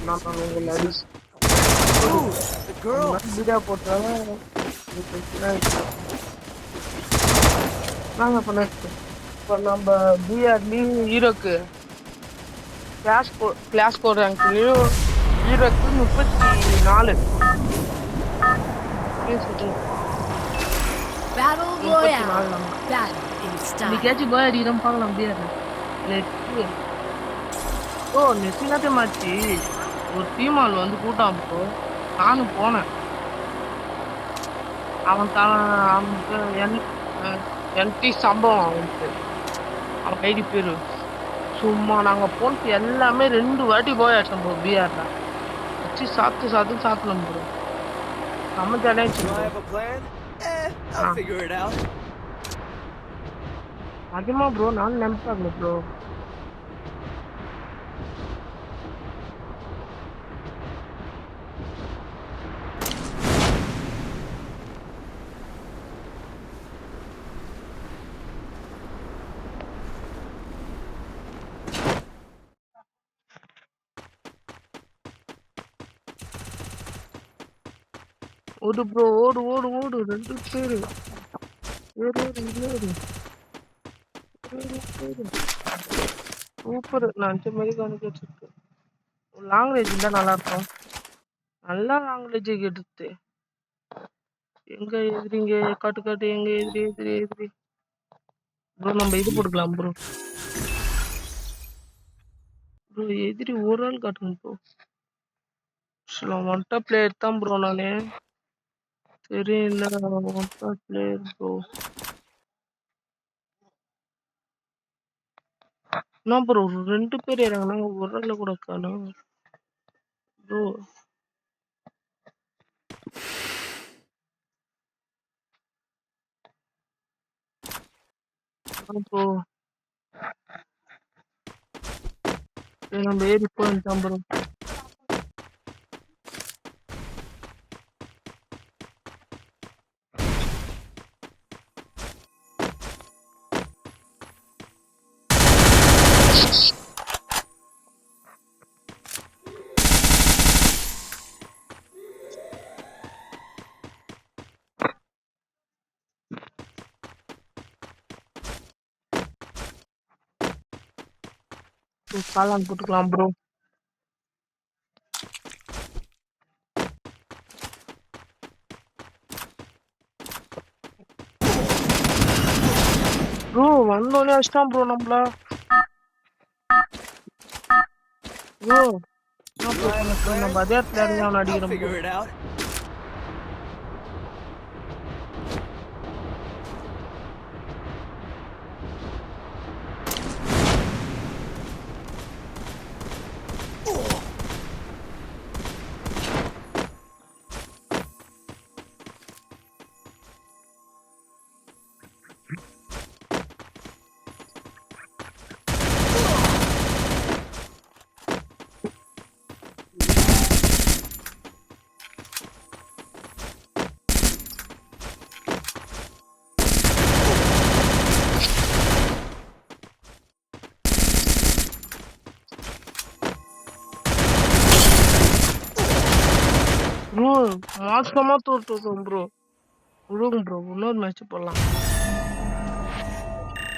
நான் உங்களை அடி The girl. வீடியோ போட்டாலும் நாங்க பண்ண இப்போ நம்ம பிஆர்லயும் ஹீரோக்கு கிளாஸ் ஸ்கோர் ரேங்க்லயும் ஹீரோக்கு 34 Battle Royale. Battle in style. இன்னைக்காச்சும் போய் அடிக்கிறோம் பார்க்கலாம் பிஆர் நெட்டு நெட்டினதே மாச்சு ஒரு டீமால் வந்து கூட்டான் போ நானும் போனேன் அவனுக்கு என்டி சம்பவம் அவன் ஐடி பேரு சும்மா நாங்க போனது எல்லாமே 2 வாட்டி போயாச்சோம் ப்ரோ பிஆர்ல வச்சு சாப்பிடணும் ப்ரோ நம்ம ஜாலியாச்சு Do I have a plan? I'll figure it out. அதிகமா ப்ரோ நான் நினைப்பாங்க ப்ரோ ஓடு ப்ரோ ஓடு 2 பேரு ஏறு சூப்பர் நான் 5 மணிக்கு வந்து வச்சிருக்கேன் லாங்குவேஜ் இருந்தா நல்லா இருக்கும் நல்லா லாங்குவேஜ் எடுத்து எங்க எதிரிங்க காட்டு எங்க எதிரி ப்ரோ நம்ம இது போட்டுக்கலாம் ப்ரோ எதிரி ஒரு ஆள் காட்டுங்க ப்ரோ ஒன்டா பிளேயர் தான் ப்ரோ நானு சரி இல்ல ஒன்டா பிளேயர் ப்ரோ என்ன ப்ரோ 2 பேர் இறங்கினாங்க ஒரு ஆள் கூட காணும் ப்ரோ ப்ரோ நம்ம ஏறி போயிட்டான் ப்ரோ காளான் போட்டுக்கலாம் ப்ரோ ப்ரோ வந்தோடனே வச்சிட்டான் ப்ரோ நம்மள ப்ரோ நம்ம அதே இடத்துல இறங்கி அவனை I'll அடிக்கிறோம் figure it out. ப்ரோ மாசமா தோத்துட்டோம் ப்ரோ விடுங்க ப்ரோ இன்னொரு மேட்ச் போடலாம்